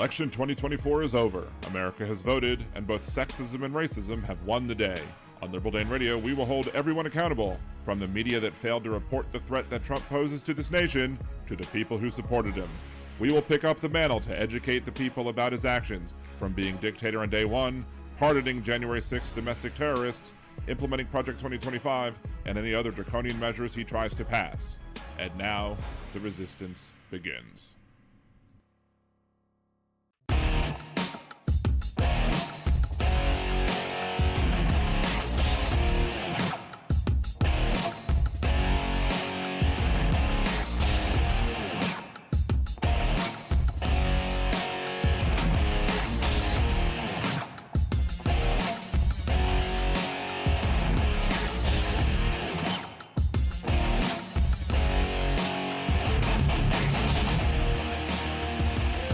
Election 2024 is over. America has voted, and both sexism and racism have won the day. On Liberal Dan Radio, we will hold everyone accountable, from the media that failed to report the threat that Trump poses to this nation, to the people who supported him. We will pick up the mantle to educate the people about his actions, from being dictator on day one, pardoning January 6th domestic terrorists, implementing Project 2025, and any other draconian measures he tries to pass. And now, the resistance begins.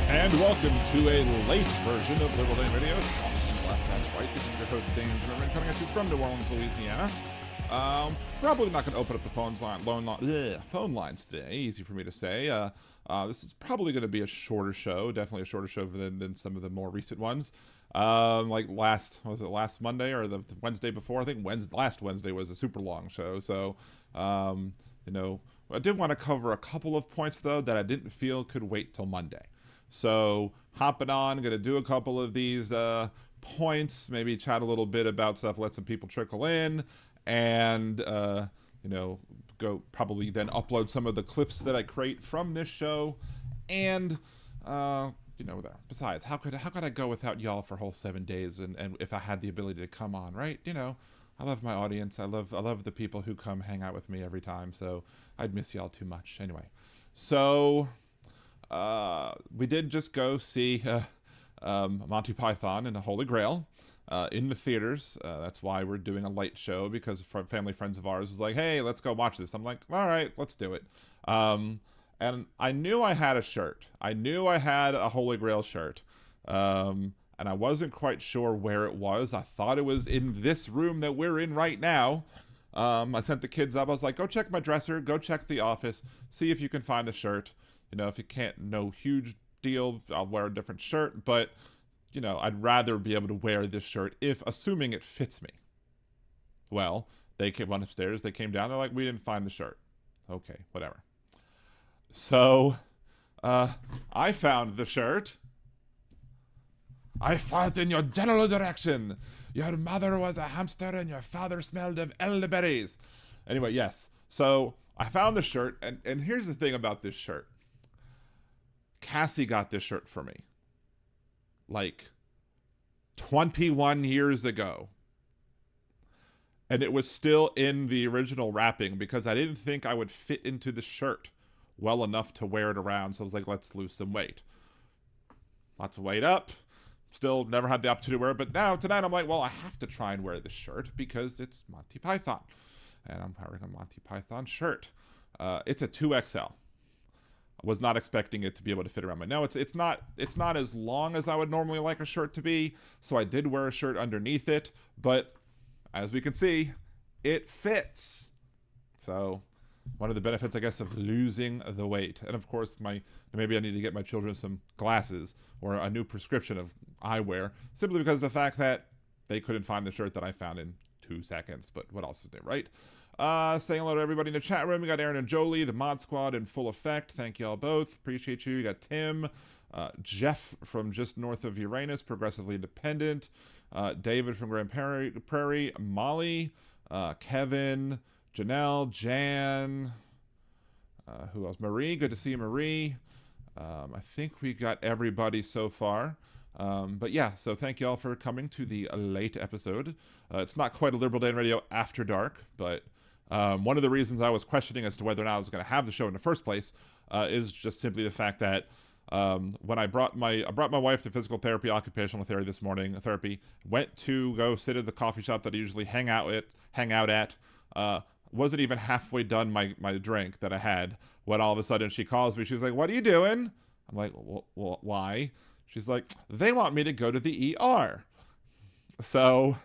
And welcome to a late version of Liberal Dan Radio. That's right. This is your host, Dan Zimmerman, coming at you from New Orleans, Louisiana. Probably not going to open up the phone lines today. Easy for me to say. This is probably going to be a shorter show. Definitely a shorter show than some of the more recent ones. Like last Monday or the Wednesday before? I think last Wednesday was a super long show. So, I did want to cover a couple of points, though, that I didn't feel could wait till Monday. So hopping on, going to do a couple of these points, maybe chat a little bit about stuff, let some people trickle in, and, go probably then upload some of the clips that I create from this show. And, besides, how could I go without y'all for a whole 7 days and if I had the ability to come on, right? I love my audience. I love the people who come hang out with me every time, so I'd miss y'all too much. Anyway, so... we did just go see Monty Python and the Holy Grail in the theaters. That's why we're doing a light show, because family friends of ours was like, hey, let's go watch this. I'm like, all right, let's do it. And I knew I had a shirt. I knew I had a Holy Grail shirt. And I wasn't quite sure where it was. I thought it was in this room that we're in right now. I sent the kids up. I was like, go check my dresser, go check the office, see if you can find the shirt. If you can't, no huge deal, I'll wear a different shirt, but, I'd rather be able to wear this shirt assuming it fits me. Well, they went upstairs, they came down, they're like, we didn't find the shirt. Okay, whatever. So, I found the shirt. I fought in your general direction. Your mother was a hamster and your father smelled of elderberries. Anyway, yes. So, I found the shirt, and here's the thing about this shirt. Cassie got this shirt for me like 21 years ago, and it was still in the original wrapping because I didn't think I would fit into the shirt well enough to wear it around. So I was like, let's lose some weight. Lots of weight up. Still never had the opportunity to wear it, but now tonight I'm like, well, I have to try and wear this shirt because it's Monty Python, and I'm wearing a Monty Python shirt. It's a 2XL. Was not expecting it to be able to fit around my nose. It's not as long as I would normally like a shirt to be, so I did wear a shirt underneath it, but as we can see, it fits. So one of the benefits, I guess, of losing the weight. And of course, maybe I need to get my children some glasses or a new prescription of eyewear, simply because of the fact that they couldn't find the shirt that I found in 2 seconds. But what else is new, right? Saying hello to everybody in the chat room. We got Aaron and Jolie, the mod squad in full effect. Thank y'all both. Appreciate you. You got Tim, Jeff from just north of Uranus, progressively independent, David from Grand Prairie, Molly, Kevin, Janelle, Jan, who else? Marie, good to see you, Marie. I think we got everybody so far. But yeah, so thank y'all for coming to the late episode. It's not quite a Liberal Dan Radio after dark, but one of the reasons I was questioning as to whether or not I was going to have the show in the first place is just simply the fact that when I brought my wife to physical therapy, occupational therapy, went to go sit at the coffee shop that I usually hang out at, wasn't even halfway done my drink that I had when all of a sudden she calls me. She's like, "What are you doing?" I'm like, well, "Why?" She's like, "They want me to go to the ER." So,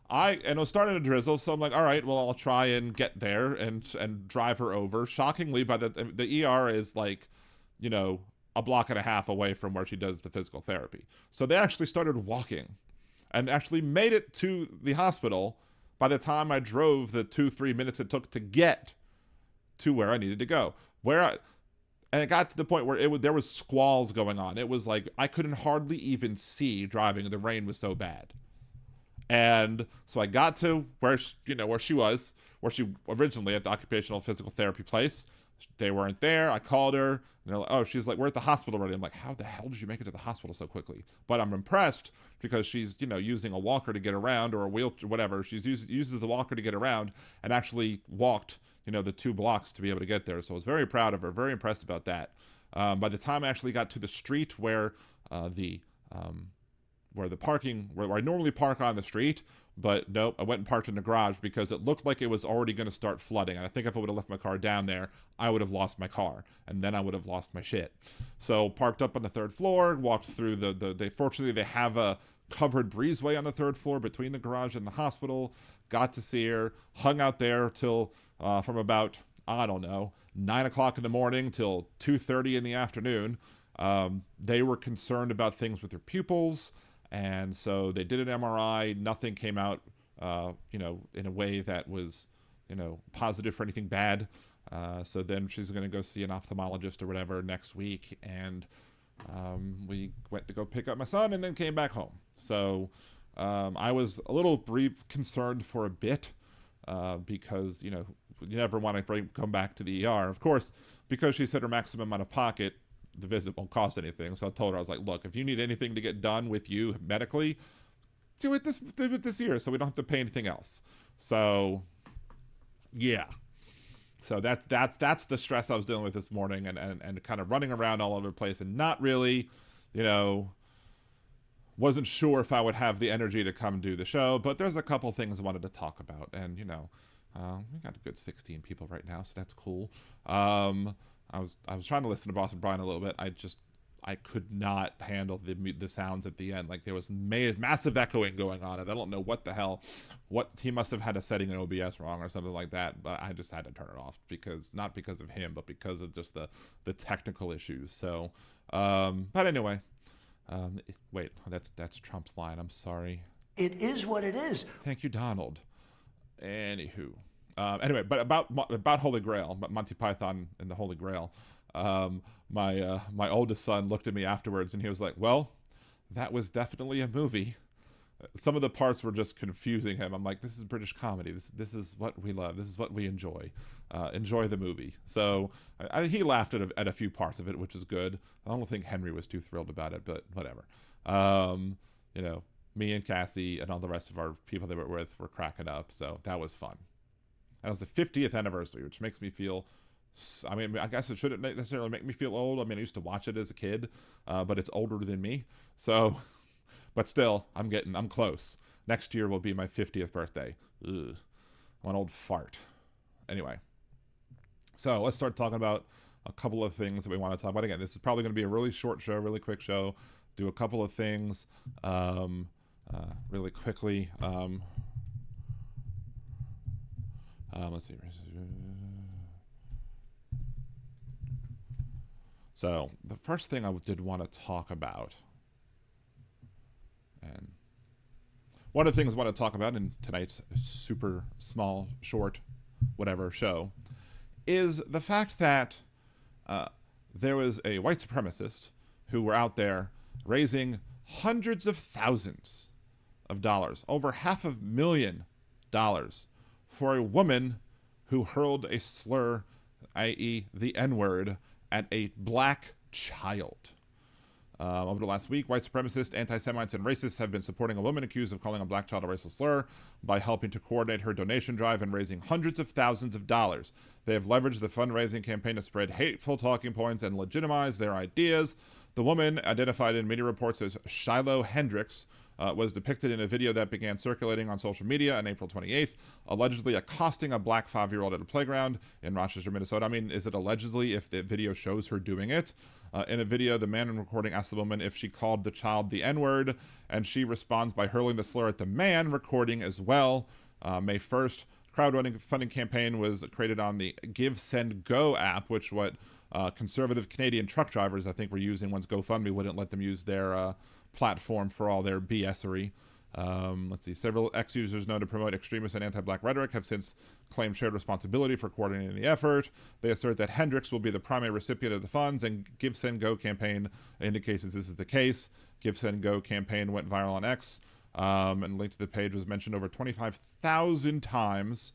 it was starting to drizzle, so I'm like, all right, well, I'll try and get there and drive her over. Shockingly, by the ER is like, a block and a half away from where she does the physical therapy. So they actually started walking and actually made it to the hospital by the time I drove the 2-3 minutes it took to get to where I needed to go. And it got to the point where there was squalls going on. It was like I couldn't hardly even see driving. The rain was so bad. And so I got to where she was originally at the occupational physical therapy place. They weren't there. I called her, and they're like, "Oh, she's like, we're at the hospital already." I'm like, "How the hell did you make it to the hospital so quickly?" But I'm impressed because she's, using a walker to get around, or a wheelchair, whatever. She uses the walker to get around, and actually walked, the 2 blocks to be able to get there. So I was very proud of her, very impressed about that. By the time I actually got to the street where where I normally park on the street, but nope, I went and parked in the garage because it looked like it was already going to start flooding. And I think if I would have left my car down there, I would have lost my car, and then I would have lost my shit. So parked up on the 3rd floor, walked through fortunately they have a covered breezeway on the 3rd floor between the garage and the hospital. Got to see her, hung out there till from about, I don't know, 9 o'clock in the morning till 2:30 in the afternoon. They were concerned about things with her pupils. And so they did an MRI. Nothing came out, in a way that was, positive for anything bad. So then she's going to go see an ophthalmologist or whatever next week. And we went to go pick up my son and then came back home. So I was a little concerned for a bit because, you never want to come back to the ER. Of course, because she said her maximum out of pocket, the visit won't cost anything. So I told her, I was like, look, if you need anything to get done with you medically, do it this year so we don't have to pay anything else. So yeah. So that's the stress I was dealing with this morning, and kind of running around all over the place and not really, wasn't sure if I would have the energy to come do the show, but there's a couple things I wanted to talk about. And, we got a good 16 people right now, so that's cool. I was trying to listen to Boston Brian a little bit. I could not handle the sounds at the end. Like there was massive echoing going on, and I don't know what he must have had a setting in OBS wrong or something like that. But I just had to turn it off not because of him, but because of just the technical issues. So, but anyway, wait, that's Trump's line. I'm sorry. It is what it is. Thank you, Donald. Anywho. Anyway, but about Holy Grail, Monty Python and the Holy Grail, my oldest son looked at me afterwards and he was like, "Well, that was definitely a movie." Some of the parts were just confusing him. I'm like, this is British comedy. This is what we love. This is what we enjoy. Enjoy the movie. So he laughed at a few parts of it, which was good. I don't think Henry was too thrilled about it, but whatever. Me and Cassie and all the rest of our people they were with were cracking up. So that was fun. That was the 50th anniversary, which makes me feel, I guess it shouldn't necessarily make me feel old. I used to watch it as a kid, but it's older than me. So, but still, I'm close. Next year will be my 50th birthday. Ugh, I'm an old fart. Anyway, so let's start talking about a couple of things that we want to talk about. Again, this is probably going to be a really short show, really quick show. Do a couple of things really quickly. Let's see. So the first thing I did want to talk about, and one of the things I want to talk about in tonight's super small, short, whatever show, is the fact that there was a white supremacist who were out there raising hundreds of thousands of dollars, over $500,000, for a woman who hurled a slur, i.e. the N-word, at a black child. Over the last week, white supremacists, anti-Semites, and racists have been supporting a woman accused of calling a black child a racial slur by helping to coordinate her donation drive and raising hundreds of thousands of dollars. They have leveraged the fundraising campaign to spread hateful talking points and legitimize their ideas. The woman, identified in media reports as Shiloh Hendricks, was depicted in a video that began circulating on social media on April 28th, allegedly accosting a black 5-year-old at a playground in Rochester, Minnesota. Is it allegedly if the video shows her doing it? In a video, the man in recording asked the woman if she called the child the N-word, and she responds by hurling the slur at the man recording as well. May 1st, crowdfunding campaign was created on the Give, Send, Go app, which what conservative Canadian truck drivers, I think, were using once GoFundMe wouldn't let them use their platform for all their BSery. Let's see. Several ex-users known to promote extremist and anti-black rhetoric have since claimed shared responsibility for coordinating the effort. They assert that Hendricks will be the primary recipient of the funds, and Give Send Go campaign indicates this is the case. Give Send Go campaign went viral on X, and link to the page was mentioned over 25,000 times.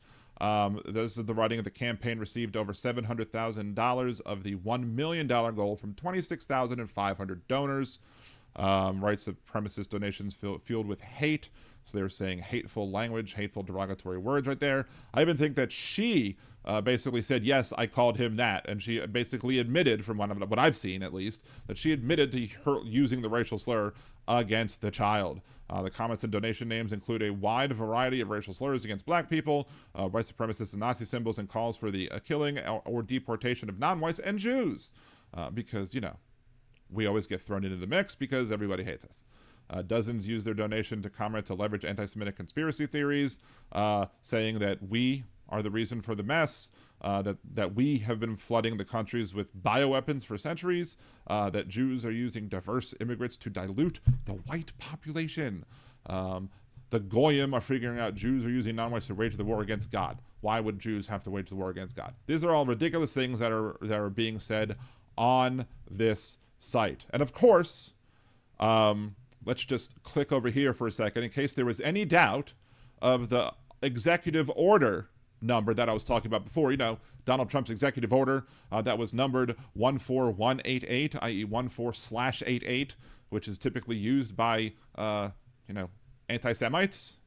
This is the writing of the campaign received over $700,000 of the $1 million goal from 26,500 donors. White supremacist donations fueled with hate. So they were saying hateful language, hateful derogatory words right there. I even think that she basically said, yes, I called him that. And she basically admitted, from what I've seen at least, that she admitted to her using the racial slur against the child. The comments and donation names include a wide variety of racial slurs against black people, white supremacists and Nazi symbols, and calls for the killing or deportation of non-whites and Jews. Because, you know, we always get thrown into the mix because everybody hates us. Dozens use their donation to comment to leverage anti-Semitic conspiracy theories, saying that we are the reason for the mess, that we have been flooding the countries with bioweapons for centuries, that Jews are using diverse immigrants to dilute the white population. The Goyim are figuring out Jews are using non-whites to wage the war against God. Why would Jews have to wage the war against God? These are all ridiculous things that are being said on this site. And of course, let's just click over here for a second in case there was any doubt of the executive order number that I was talking about before. You know, Donald Trump's executive order that was numbered 14188, i.e. 14/88, which is typically used by, you know, anti-Semites.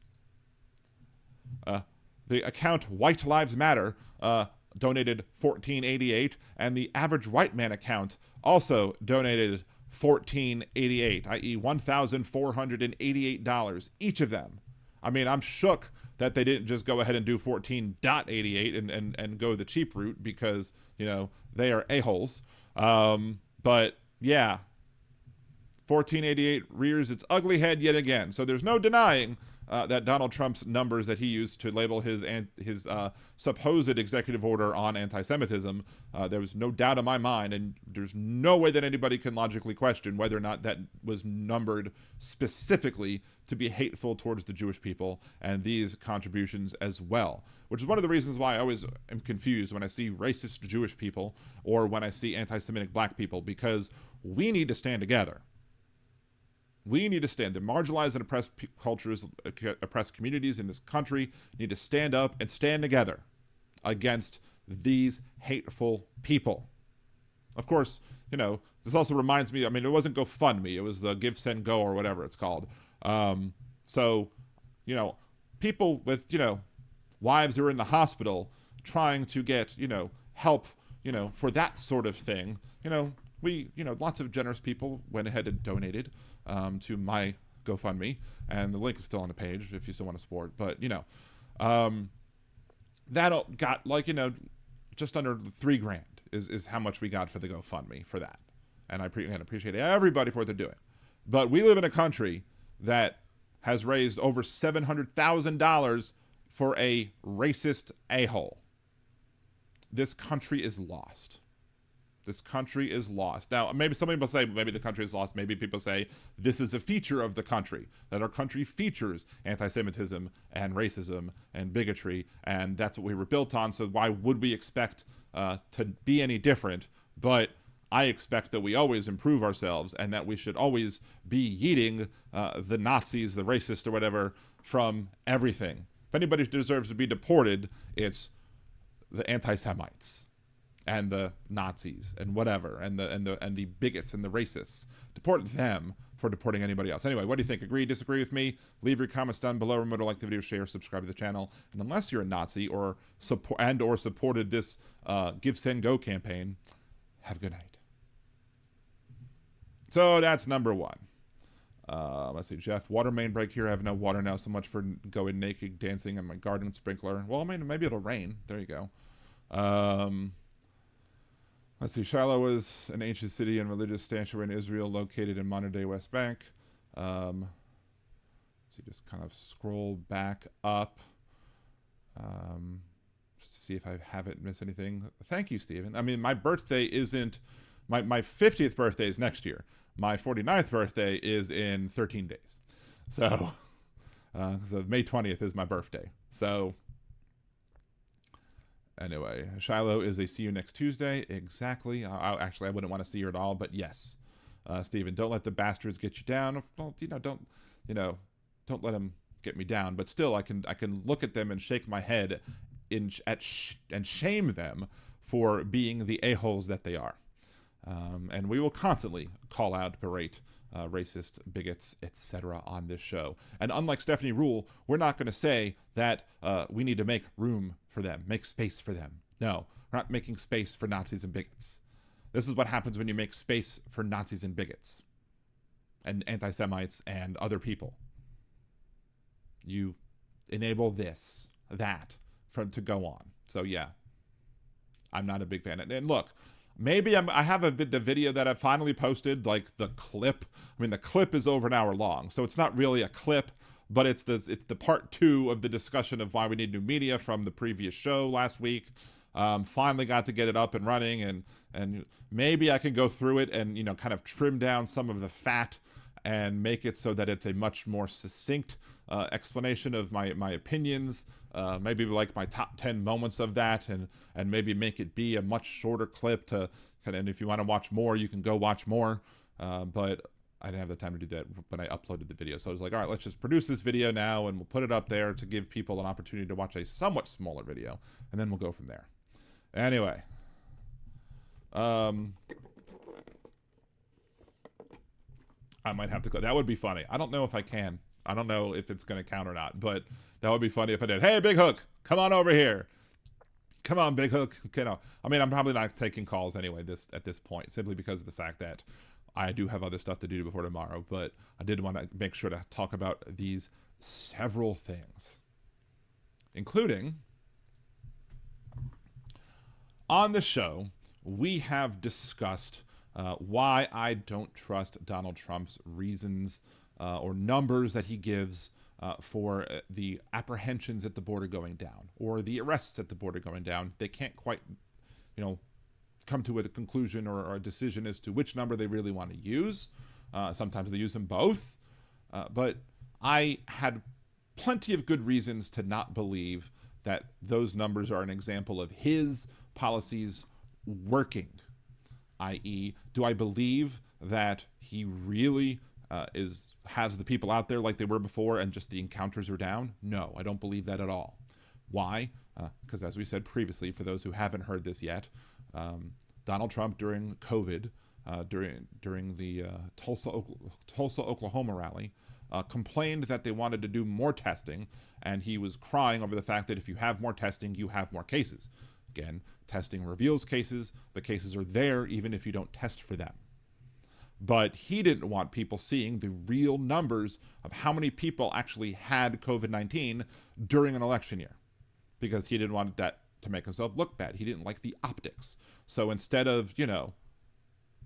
The account White Lives Matter donated $14.88, and the average white man account also donated $14.88, i.e. $1,488 each of them. I mean, I'm shook that they didn't just go ahead and do 14.88 and go the cheap route, because, you know, they are a-holes. But yeah, 1488 rears its ugly head yet again. So there's no denying that Donald Trump's numbers that he used to label his supposed executive order on anti-Semitism, there was no doubt in my mind, and there's no way that anybody can logically question whether or not that was numbered specifically to be hateful towards the Jewish people and these contributions as well. Which is one of the reasons why I always am confused when I see racist Jewish people or when I see anti-Semitic black people, because we need to stand together. We need to stand. The marginalized and oppressed cultures, oppressed communities in this country need to stand up and stand together against these hateful people. Of course, you know, this also reminds me, I mean, it wasn't GoFundMe. It was the Give, Send, Go, or whatever it's called. So, you know, people with, you know, wives who are in the hospital trying to get, you know, help, you know, for that sort of thing, you know, lots of generous people went ahead and donated to my GoFundMe, and the link is still on the page if you still want to support. But, you know, that got, like, you know, just under $3,000 is how much we got for the GoFundMe for that. And I appreciate everybody for what they're doing. But we live in a country that has raised over $700,000 for a racist a-hole. This country is lost. This country is lost. Now, maybe some people say maybe the country is lost. Maybe people say this is a feature of the country, that our country features anti-Semitism and racism and bigotry, and that's what we were built on, so why would we expect to be any different? But I expect that we always improve ourselves, and that we should always be yeeting the Nazis, the racists, or whatever from everything. If anybody deserves to be deported, it's the anti-Semites and the Nazis and whatever, and the bigots and the racists. Deport them for deporting anybody else. Anyway, what do you think? Agree, disagree with me? Leave your comments down below. Remember to like the video, share, subscribe to the channel. And unless you're a Nazi or supported this Give, Send, Go campaign, have a good night. So that's number one. Let's see, Jeff. Water main break here. I have no water now. So much for going naked, dancing on my garden sprinkler. Well, I mean, maybe it'll rain. There you go. Let's see. Shiloh was an ancient city and religious sanctuary in Israel, located in modern-day West Bank. Let's see. Just kind of scroll back up. just to see if I haven't missed anything. Thank you, Stephen. I mean, my birthday isn't, my 50th birthday is next year. My 49th birthday is in 13 days. So May 20th is my birthday. So anyway, Shiloh is a see you next Tuesday. Exactly. Actually, I wouldn't want to see her at all, but yes. Stephen, don't let the bastards get you down. Don't let them get me down. But still, I can look at them and shake my head and shame them for being the a-holes that they are. And we will constantly call out, berate racist, bigots, etc. on this show. And unlike Stephanie Rule, we're not going to say that we need to make room for them, make space for them. No, we're not making space for Nazis and bigots. This is what happens when you make space for Nazis and bigots and anti-Semites and other people. You enable that to go on. So yeah, I'm not a big fan. And look, maybe I have the video that I finally posted, like the clip. I mean, the clip is over an hour long, so it's not really a clip, but it's the part 2 of the discussion of why we need new media from the previous show last week. Finally got to get it up and running, and maybe I can go through it and kind of trim down some of the fat and make it so that it's a much more succinct explanation of my opinions. Maybe like my top 10 moments of that, and maybe make it be a much shorter clip and if you want to watch more, you can go watch more. But I didn't have the time to do that when I uploaded the video. So I was like, all right, let's just produce this video now and we'll put it up there to give people an opportunity to watch a somewhat smaller video, and then we'll go from there. Anyway. I might have to go. That would be funny. I don't know if I can. I don't know if it's going to count or not, but that would be funny if I did. Hey, Big Hook, come on over here. Come on, Big Hook. I mean, I'm probably not taking calls anyway at this point, simply because of the fact that I do have other stuff to do before tomorrow, but I did want to make sure to talk about these several things, including on the show, we have discussed why I don't trust Donald Trump's reasons or numbers that he gives for the apprehensions at the border going down, or the arrests at the border going down. They can't quite, come to a conclusion or a decision as to which number they really want to use. Sometimes they use them both. But I had plenty of good reasons to not believe that those numbers are an example of his policies working. I.e., do I believe that he really has the people out there like they were before and just the encounters are down? No, I don't believe that at all. Why? Because as we said previously, for those who haven't heard this yet, Donald Trump during COVID, during the Tulsa, Oklahoma rally, complained that they wanted to do more testing, and he was crying over the fact that if you have more testing, you have more cases. Again, testing reveals cases. The cases are there even if you don't test for them. But he didn't want people seeing the real numbers of how many people actually had COVID-19 during an election year, because he didn't want that to make himself look bad. He didn't like the optics. So instead of,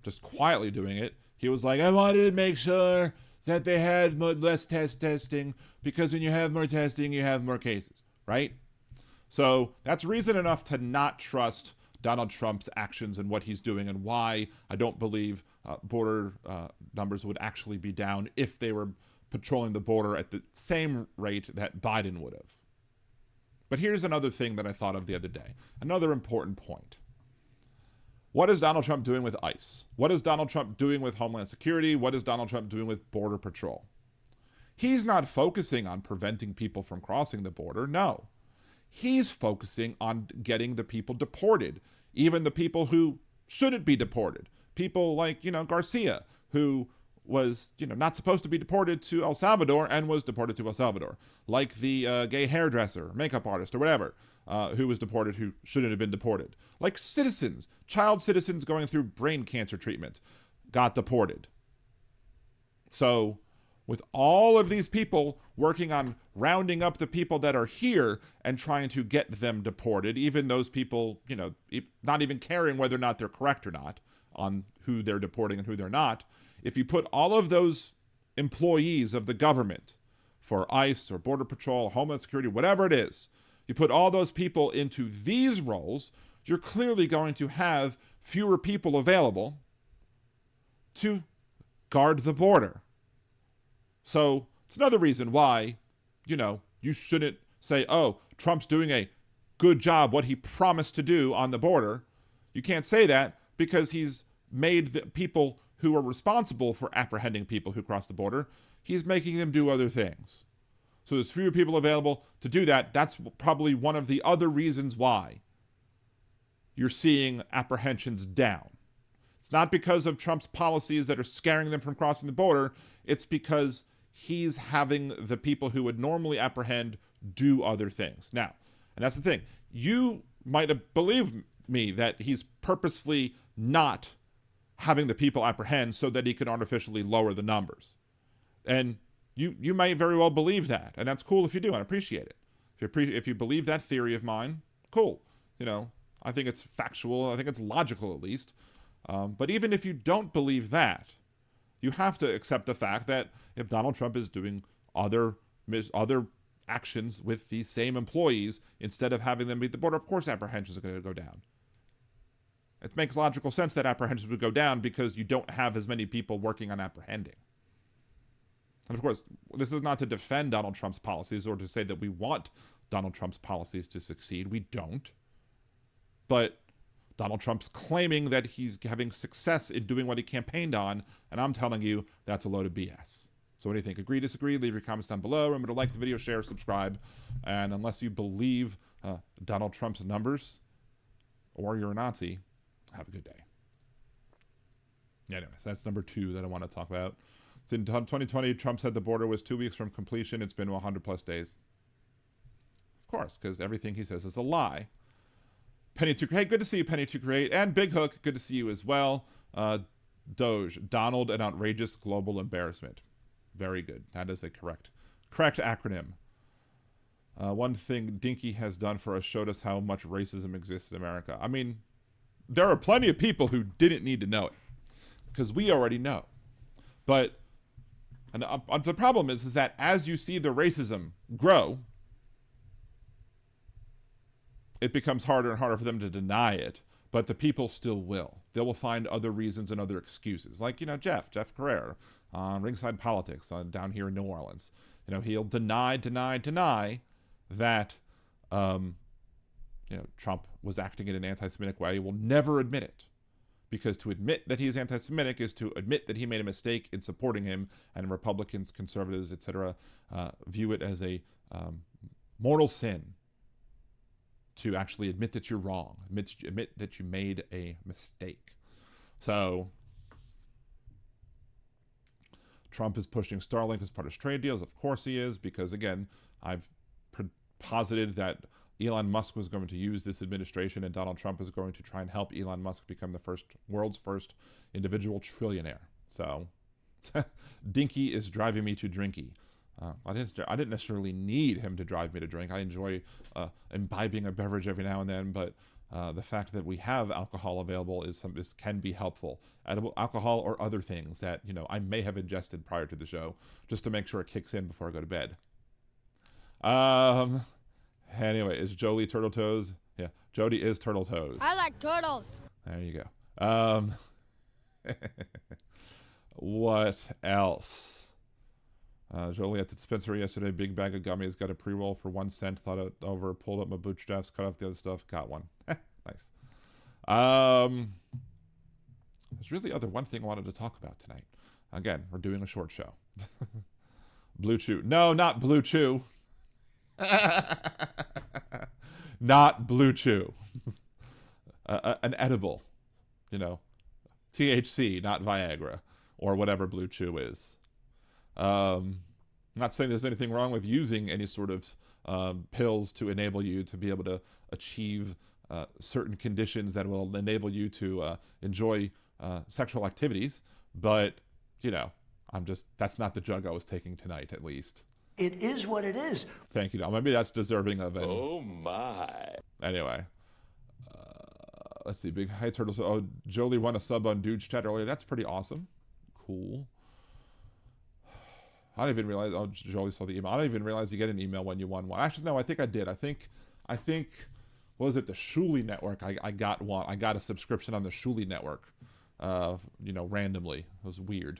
just quietly doing it, he was like, I wanted to make sure that they had less testing, because when you have more testing, you have more cases, right? So that's reason enough to not trust Donald Trump's actions and what he's doing, and why I don't believe border numbers would actually be down if they were patrolling the border at the same rate that Biden would have. But here's another thing that I thought of the other day. Another important point. What is Donald Trump doing with ICE? What is Donald Trump doing with Homeland Security? What is Donald Trump doing with Border Patrol? He's not focusing on preventing people from crossing the border, no. He's focusing on getting the people deported, even the people who shouldn't be deported. People like, Garcia, who was, not supposed to be deported to El Salvador and was deported to El Salvador. Like the gay hairdresser, makeup artist, or whatever, who was deported, who shouldn't have been deported. Like citizens, child citizens going through brain cancer treatment, got deported. So with all of these people working on rounding up the people that are here and trying to get them deported, even those people, not even caring whether or not they're correct or not on who they're deporting and who they're not, if you put all of those employees of the government for ICE or Border Patrol, Homeland Security, whatever it is, You put all those people into these roles, you're clearly going to have fewer people available to guard the border. So it's another reason why, you shouldn't say, oh, Trump's doing a good job, what he promised to do on the border. You can't say that because he's made the people who are responsible for apprehending people who cross the border, he's making them do other things. So there's fewer people available to do that. That's probably one of the other reasons why you're seeing apprehensions down. It's not because of Trump's policies that are scaring them from crossing the border. It's because he's having the people who would normally apprehend do other things. Now, and that's the thing. You might have believed me that he's purposefully not having the people apprehend so that he can artificially lower the numbers. And you may very well believe that. And that's cool if you do. I appreciate it. If you believe that theory of mine, cool. I think it's factual. I think it's logical at least. But even if you don't believe that, you have to accept the fact that if Donald Trump is doing other actions with these same employees, instead of having them meet the border, of course apprehensions are going to go down. It makes logical sense that apprehensions would go down because you don't have as many people working on apprehending. And of course, this is not to defend Donald Trump's policies or to say that we want Donald Trump's policies to succeed. We don't. But Donald Trump's claiming that he's having success in doing what he campaigned on, and I'm telling you, that's a load of BS. So what do you think? Agree, disagree? Leave your comments down below. Remember to like the video, share, subscribe. And unless you believe Donald Trump's numbers or you're a Nazi, have a good day. Anyways, that's number 2 that I want to talk about. So in 2020, Trump said the border was 2 weeks from completion. It's been 100 plus days. Of course, because everything he says is a lie. Penny to Create, good to see you, Penny to Create. And Big Hook, good to see you as well. Doge, Donald, an outrageous global embarrassment. Very good. That is a correct acronym. One thing Dinky has done for us showed us how much racism exists in America. I mean, there are plenty of people who didn't need to know it because we already know. But the problem is that as you see the racism grow, it becomes harder and harder for them to deny it, but the people still will. They will find other reasons and other excuses. Like, Jeff Carrera on Ringside Politics down here in New Orleans. He'll deny that, Trump was acting in an anti-Semitic way. He will never admit it. Because to admit that he is anti-Semitic is to admit that he made a mistake in supporting him, and Republicans, conservatives, etc., view it as a mortal sin to actually admit that you're wrong, admit that you made a mistake. So Trump is pushing Starlink as part of trade deals. Of course he is, because again, I've posited that Elon Musk was going to use this administration, and Donald Trump is going to try and help Elon Musk become the world's first individual trillionaire. So Dinky is driving me to drinky. I didn't necessarily need him to drive me to drink. I enjoy imbibing a beverage every now and then, but the fact that we have alcohol available can be helpful. Edible alcohol or other things that I may have ingested prior to the show, just to make sure it kicks in before I go to bed. Anyway, is Jolie Turtle Toes? Yeah, Jody is Turtle Toes. I like turtles. There you go. What else? Jolie at the dispensary yesterday, big bag of gummies, got a pre-roll for 1 cent, thought it over, pulled up my bootstraps, cut off the other stuff, got one. Nice. There's really one thing I wanted to talk about tonight. Again, we're doing a short show. Blue Chew. No, not Blue Chew. Not Blue Chew. An edible. THC, not Viagra. Or whatever Blue Chew is. Not saying there's anything wrong with using any sort of pills to enable you to be able to achieve certain conditions that will enable you to enjoy sexual activities, but that's not the drug I was taking tonight, at least. It is what it is. Thank you. Maybe that's deserving of it. Oh my. Anyway, let's see. Big Hi Turtles. Oh, Jolie won a sub on Dude's chat earlier. That's pretty awesome. Cool. I didn't even realize. Oh, Jolie saw the email. I didn't even realize you get an email when you won one. Actually, no. I think I did. I think I think, what was it, the Shuli Network? I got one. I got a subscription on the Shuli Network, randomly. It was weird.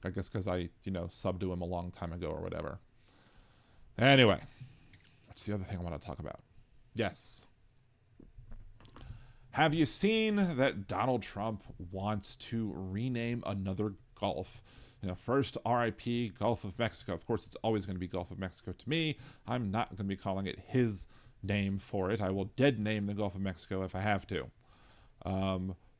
I guess because I, subbed to him a long time ago or whatever. Anyway, what's the other thing I want to talk about? Yes. Have you seen that Donald Trump wants to rename another Gulf? First RIP Gulf of Mexico. Of course, it's always going to be Gulf of Mexico to me. I'm not going to be calling it his name for it. I will dead name the Gulf of Mexico if I have to.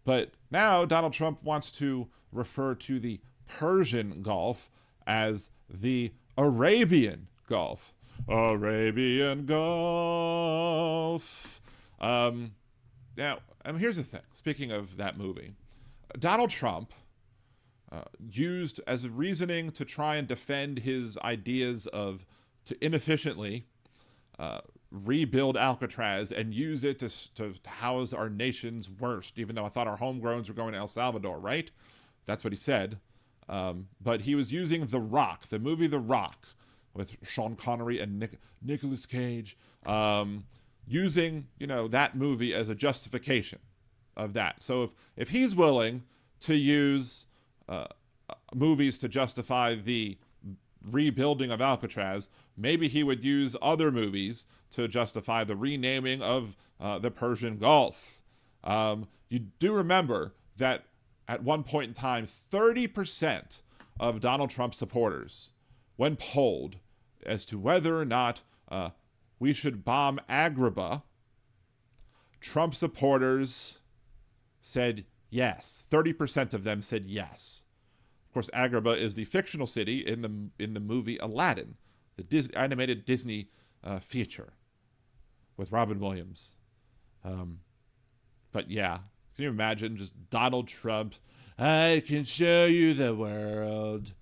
But now Donald Trump wants to refer to the Persian Gulf as the Arabian Gulf. Arabian Gulf. Now, here's the thing. Speaking of that movie, Donald Trump used as reasoning to try and defend his ideas to inefficiently rebuild Alcatraz and use it to house our nation's worst, even though I thought our homegrowns were going to El Salvador, right? That's what he said. But he was using The Rock, the movie The Rock, with Sean Connery and Nicolas Cage, using, that movie as a justification of that. So if he's willing to use movies to justify the rebuilding of Alcatraz, maybe he would use other movies to justify the renaming of the Persian Gulf. You do remember that at one point in time, 30% of Donald Trump's supporters, when polled as to whether or not we should bomb Agrabah, Trump supporters said yes. 30% of them said yes. Of course, Agrabah is the fictional city in the movie Aladdin, the animated Disney feature with Robin Williams. But yeah, can you imagine just Donald Trump? I can show you the world.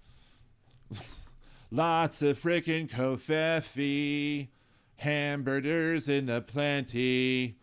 Lots of frickin' covfefe, hamburgers in the plenty,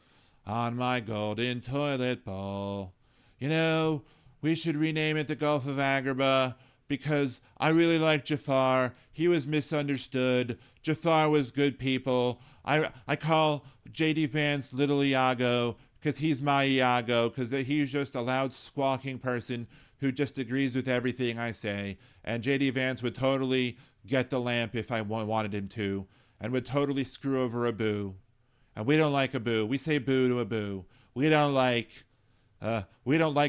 on my golden toilet bowl. We should rename it the Gulf of Agrabah because I really like Jafar. He was misunderstood. Jafar was good people. I call J.D. Vance Little Iago because he's my Iago, because he's just a loud squawking person who just agrees with everything I say. And J.D. Vance would totally get the lamp if I wanted him to, and would totally screw over a boo. And we don't like a boo. We say boo to a boo. We don't like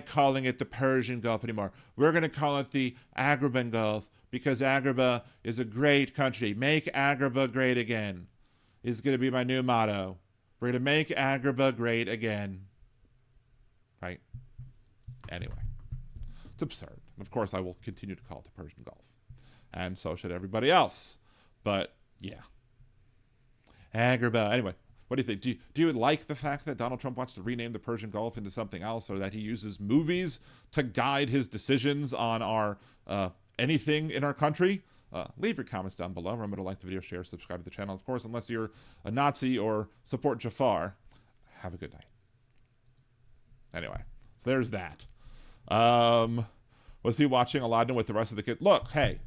calling it the Persian Gulf anymore. We're going to call it the Agrabah Gulf because Agrabah is a great country. Make Agrabah great again is going to be my new motto. We're going to make Agrabah great again. Right? Anyway. It's absurd. Of course, I will continue to call it the Persian Gulf. And so should everybody else. But, yeah. Agrabah. Anyway, what do you think? Do you like the fact that Donald Trump wants to rename the Persian Gulf into something else, or that he uses movies to guide his decisions on our anything in our country? Leave your comments down below. Remember to like the video, share, subscribe to the channel. Of course, unless you're a Nazi or support Jafar, have a good night. Anyway, so there's that. Was he watching Aladdin with the rest of the kids? Look, hey,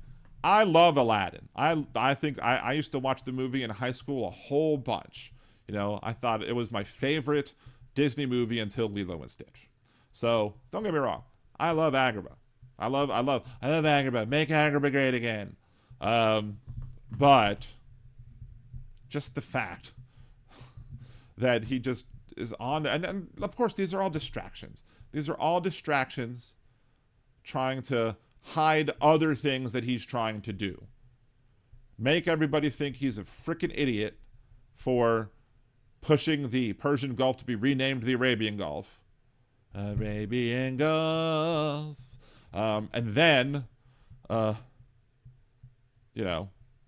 I love Aladdin. I think I used to watch the movie in high school a whole bunch. I thought it was my favorite Disney movie until Lilo and Stitch. So don't get me wrong. I love Agrabah. I love Agrabah. Make Agrabah great again. But just the fact that he just is on, and of course these are all distractions. These are all distractions trying to hide other things that he's trying to do. Make everybody think he's a freaking idiot for pushing the Persian Gulf to be renamed the Arabian Gulf. Arabian Gulf. And then,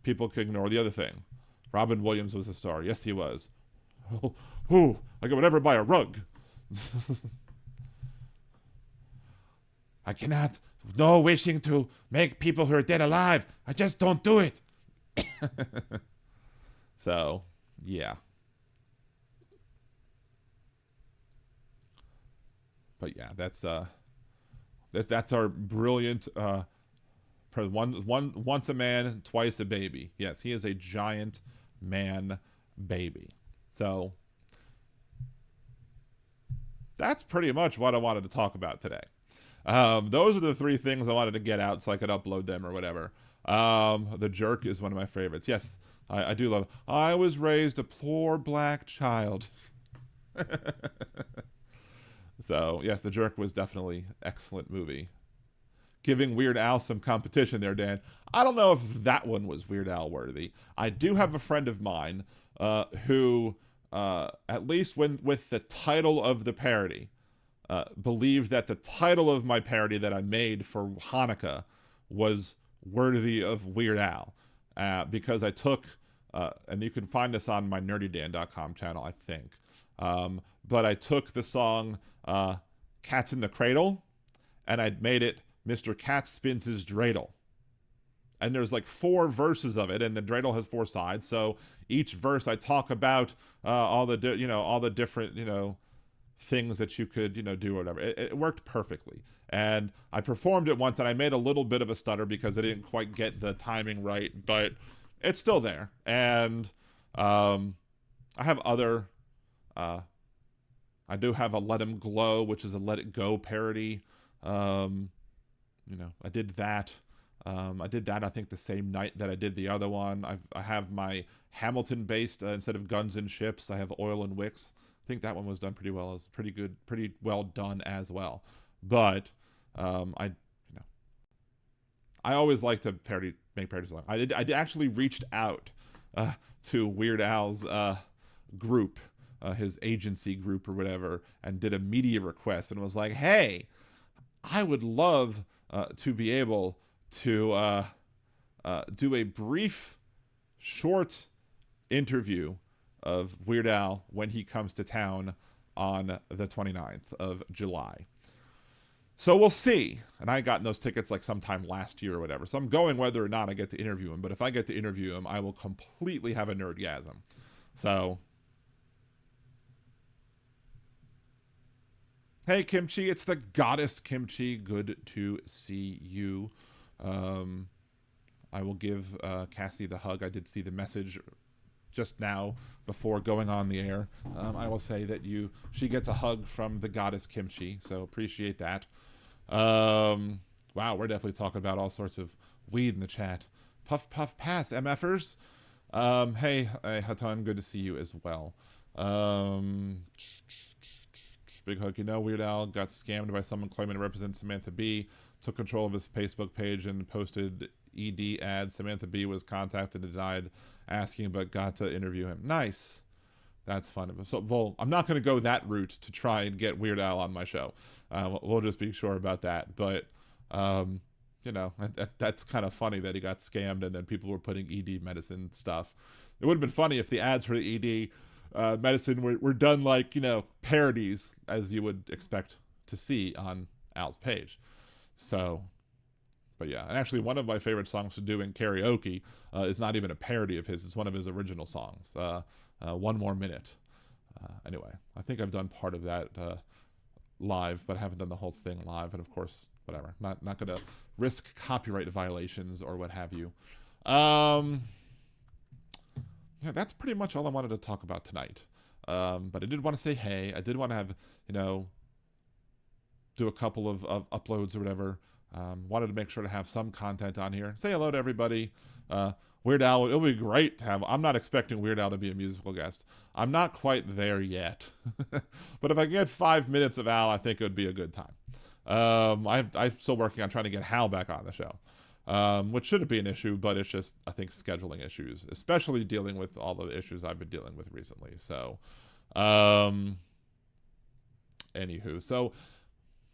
people can ignore the other thing. Robin Williams was a star. Yes, he was. I could never buy a rug. I cannot. No wishing to make people who are dead alive. I just don't do it. So, yeah. But yeah, that's our brilliant once a man, twice a baby. Yes, he is a giant man baby. So that's pretty much what I wanted to talk about today. Those are the three things I wanted to get out so I could upload them or whatever. The Jerk is one of my favorites. Yes, I do love it. I was raised a poor black child. So, yes, The Jerk was definitely an excellent movie. Giving Weird Al some competition there, Dan. I don't know if that one was Weird Al worthy. I do have a friend of mine who, at least with the title of the parody, believed that the title of my parody that I made for Hanukkah was worthy of Weird Al. Because I took, and you can find this on my nerdydan.com channel, I think. But I took the song Cats in the Cradle, and I'd made it Mr. Cat Spins His Dreidel. And there's like 4 verses of it, and the dreidel has 4 sides. So each verse I talk about all the different things that you could do or whatever. It worked perfectly, and I performed it once, and I made a little bit of a stutter because I didn't quite get the timing right, but it's still there. And I have other. I do have a Let 'Em Glow, which is a Let It Go parody. I did that. I think the same night that I did the other one. I have my Hamilton-based, instead of Guns and Ships, I have Oil and Wicks. I think that one was done pretty well. It's pretty good, pretty well done as well. But I always like to make parodies. I actually reached out to Weird Al's group, his agency group or whatever, and did a media request and was like, hey, I would love to be able to do a brief, short interview of Weird Al when he comes to town on the 29th of July. So we'll see. And I got those tickets like sometime last year or whatever. So I'm going whether or not I get to interview him. But if I get to interview him, I will completely have a nerdgasm. So, hey, Kimchi, it's the goddess Kimchi. Good to see you. I will give Cassie the hug. I did see the message just now before going on the air. I will say that she gets a hug from the goddess Kimchi, so appreciate that. Wow, we're definitely talking about all sorts of weed in the chat. Puff, puff, pass, MFers. Hey, Hatan, good to see you as well. Big hug. Weird Al got scammed by someone claiming to represent Samantha Bee, took control of his Facebook page and posted ED ads. Samantha Bee was contacted and denied asking, but got to interview him. Nice. That's fun. So, well, I'm not going to go that route to try and get Weird Al on my show. We'll just be sure about that. But, that's kind of funny that he got scammed and then people were putting ED medicine stuff. It would have been funny if the ads for the ED medicine were done like, parodies, as you would expect to see on Al's page. So, but yeah. And actually, one of my favorite songs to do in karaoke is not even a parody of his. It's one of his original songs. One More Minute. Anyway, I think I've done part of that live, but I haven't done the whole thing live. And of course, whatever. Not going to risk copyright violations or what have you. Yeah, that's pretty much all I wanted to talk about tonight. But I did want to say hey. I did want to have, do a couple of uploads or whatever. Wanted to make sure to have some content on here. Say hello to everybody. Weird Al, it'll be great to have. I'm not expecting Weird Al to be a musical guest. I'm not quite there yet. But if I get 5 minutes of Al, I think it would be a good time. I'm still working on trying to get Hal back on the show. Which shouldn't be an issue, but it's just, I think, scheduling issues, especially dealing with all the issues I've been dealing with recently. So, anywho. So,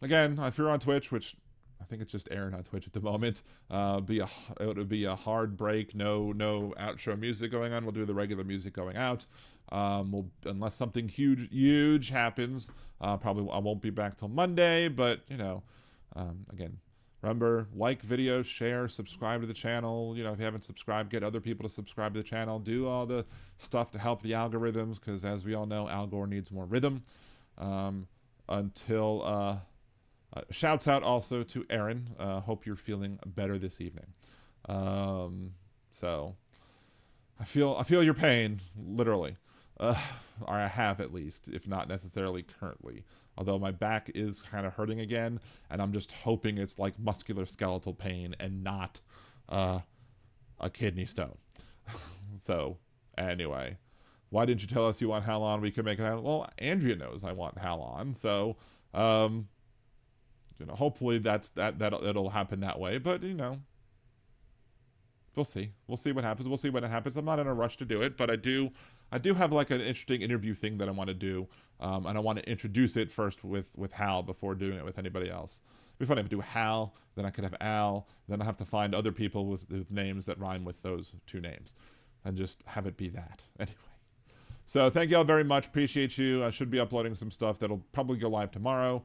again, if you're on Twitch, which I think it's just Aaron on Twitch at the moment, it would be a hard break, no outro music going on. We'll do the regular music going out. Unless something huge happens, probably I won't be back till Monday, but, again, remember, like videos, share, subscribe to the channel. If you haven't subscribed, get other people to subscribe to the channel. Do all the stuff to help the algorithms, because as we all know, Al Gore needs more rhythm. Shouts out also to Aaron. Hope you're feeling better this evening. So I feel your pain, literally. uh, or I have at least, if not necessarily currently. Although my back is kind of hurting again, and I'm just hoping it's like muscular skeletal pain and not uh, a kidney stone. So, anyway, why didn't you tell us you want Hal on? We could make it happen. Well, Andrea knows I want Hal on, so hopefully that'll happen that way. But we'll see. We'll see what happens. We'll see when it happens. I'm not in a rush to do it, but I do have like an interesting interview thing that I want to do, and I want to introduce it first with Hal before doing it with anybody else. It'd be funny if I do Hal, then I could have Al, then I have to find other people with names that rhyme with those two names, and just have it be that. Anyway. So thank you all very much. Appreciate you. I should be uploading some stuff that'll probably go live tomorrow.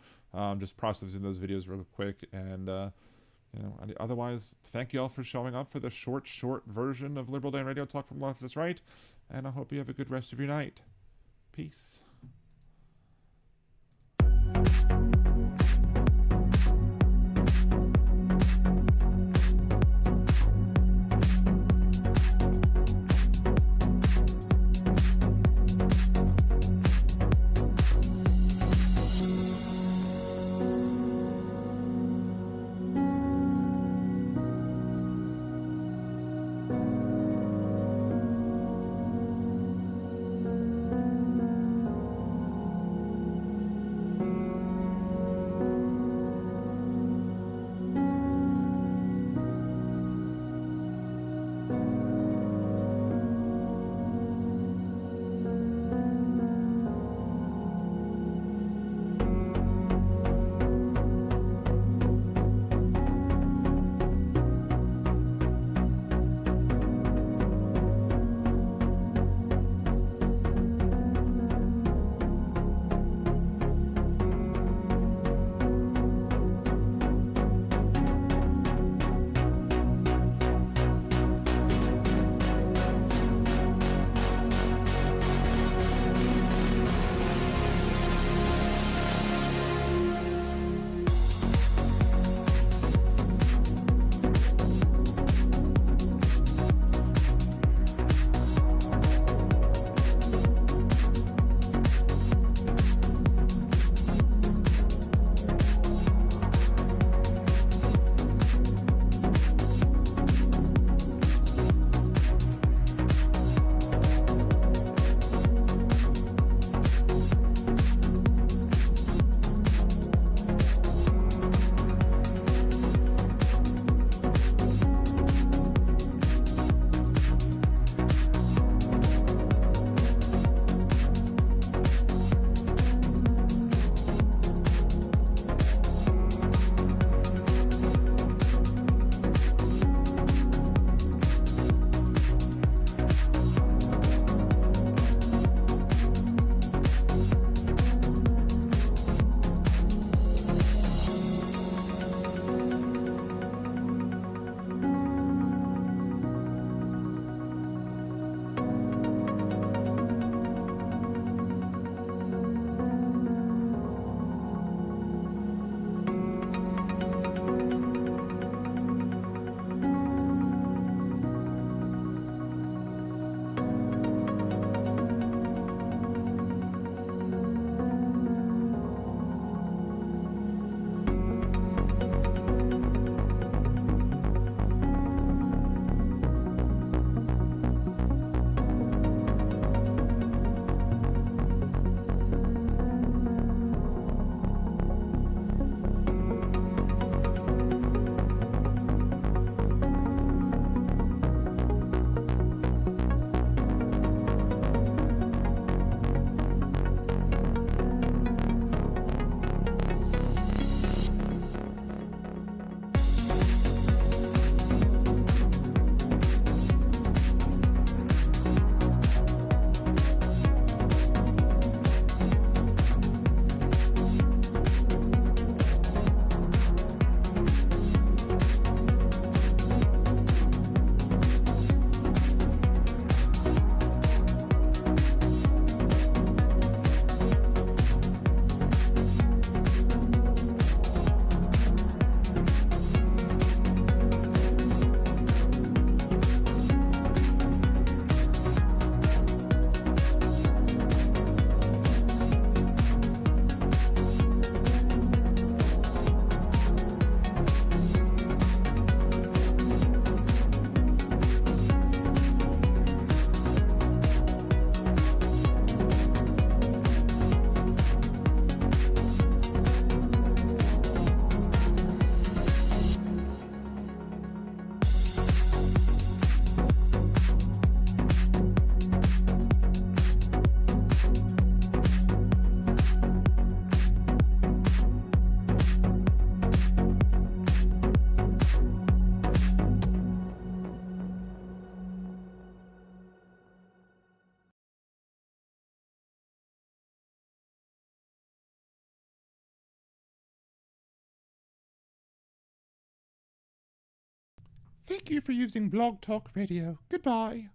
Just processing those videos real quick. And, otherwise, thank you all for showing up for the short version of Liberal Dan Radio Talk from Left to Right. And I hope you have a good rest of your night. Peace. Thank you for using Blog Talk Radio. Goodbye.